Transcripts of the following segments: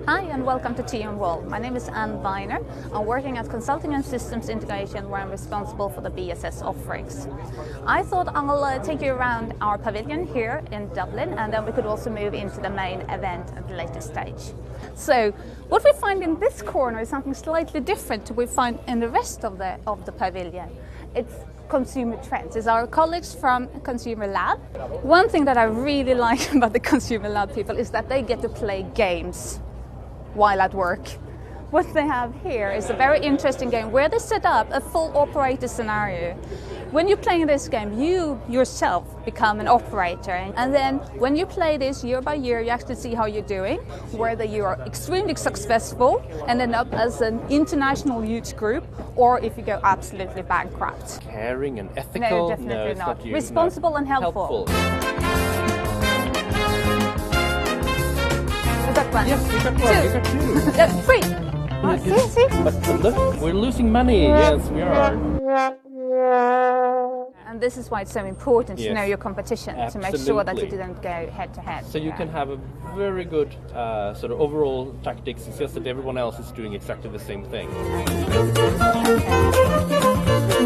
Hi and welcome to TM World. My name is Anne Weiner. I'm working at Consulting and Systems Integration where I'm responsible for the BSS offerings. I thought I'll take you around our pavilion here in Dublin, and then we could also move into the main event at the later stage. So what we find in this corner is something slightly different to what we find in the rest of the pavilion. It's consumer trends. It's our colleagues from Consumer Lab. One thing that I really like about the Consumer Lab people is that they get to play games while at work. What they have here is a very interesting game where they set up a full operator scenario. When you're playing this game, you yourself become an operator, and then when you play this year by year, you actually see how you're doing, whether you are extremely successful and end up as an international youth group, or if you go absolutely bankrupt. Caring and ethical? No, definitely no, not. You. Responsible No. and helpful. Yes, we got one. We got two. Three. See? But look, we're losing money. Yes, we are. And this is why it's so important to know your competition, Absolutely. to make sure that you didn't go head to head. So you can have a very good sort of overall tactics. It's just that everyone else is doing exactly the same thing.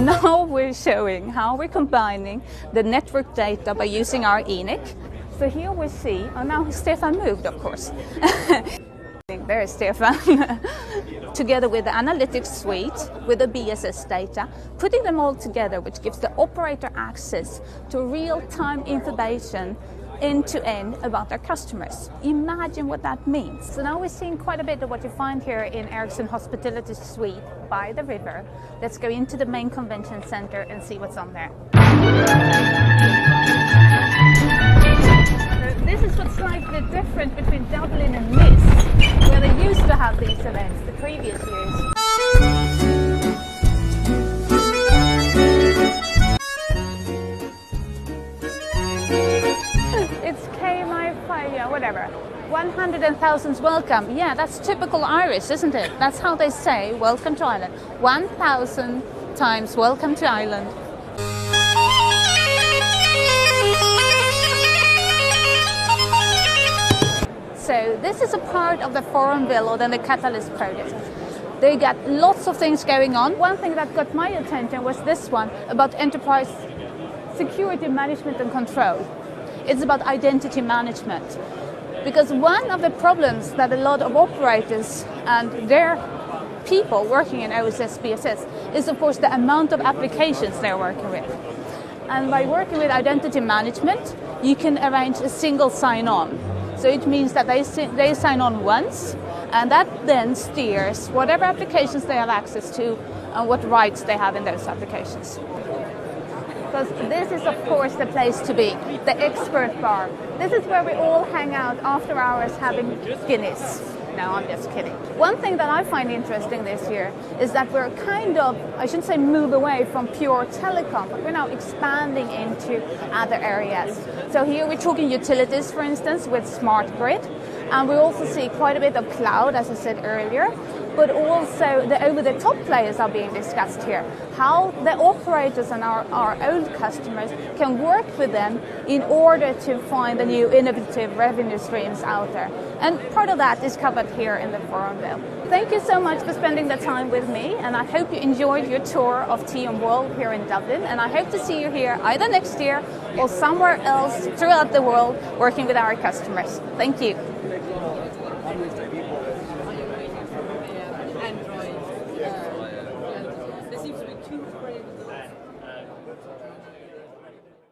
Now we're showing how we're combining the network data by using our ENIC. So here we see, now Stefan moved, of course. There is Stefan. Together with the analytics suite, with the BSS data, putting them all together, which gives the operator access to real-time information end-to-end about their customers. Imagine what that means. So now we're seeing quite a bit of what you find here in Ericsson Hospitality Suite by the river. Let's go into the main convention center and see what's on there. This is what's slightly different between Dublin and Nice, where they used to have these events the previous years. It's KMI5, yeah, whatever. 100,000 welcome. Yeah, that's typical Irish, isn't it? That's how they say welcome to Ireland. 1,000 times welcome to Ireland. So this is a part of the Forum Build and the Catalyst project. They got lots of things going on. One thing that got my attention was this one about enterprise security management and control. It's about identity management. Because one of the problems that a lot of operators and their people working in OSS BSS is of course the amount of applications they're working with. And by working with identity management, you can arrange a single sign-on. So it means that they sign on once, and that then steers whatever applications they have access to and what rights they have in those applications. Because this is, of course, the place to be, the expert bar. This is where we all hang out after hours having Guinness. No, I'm just kidding. One thing that I find interesting this year is that we're kind of, I shouldn't say move away from pure telecom, but we're now expanding into other areas. So here we're talking utilities, for instance, with smart grid. And we also see quite a bit of cloud, as I said earlier, but also the over-the-top players are being discussed here. How the operators and our old customers can work with them in order to find the new innovative revenue streams out there. And part of that is covered here in the Forum Build. Thank you so much for spending the time with me, and I hope you enjoyed your tour of TM World here in Dublin, and I hope to see you here either next year or somewhere else throughout the world working with our customers. Thank you.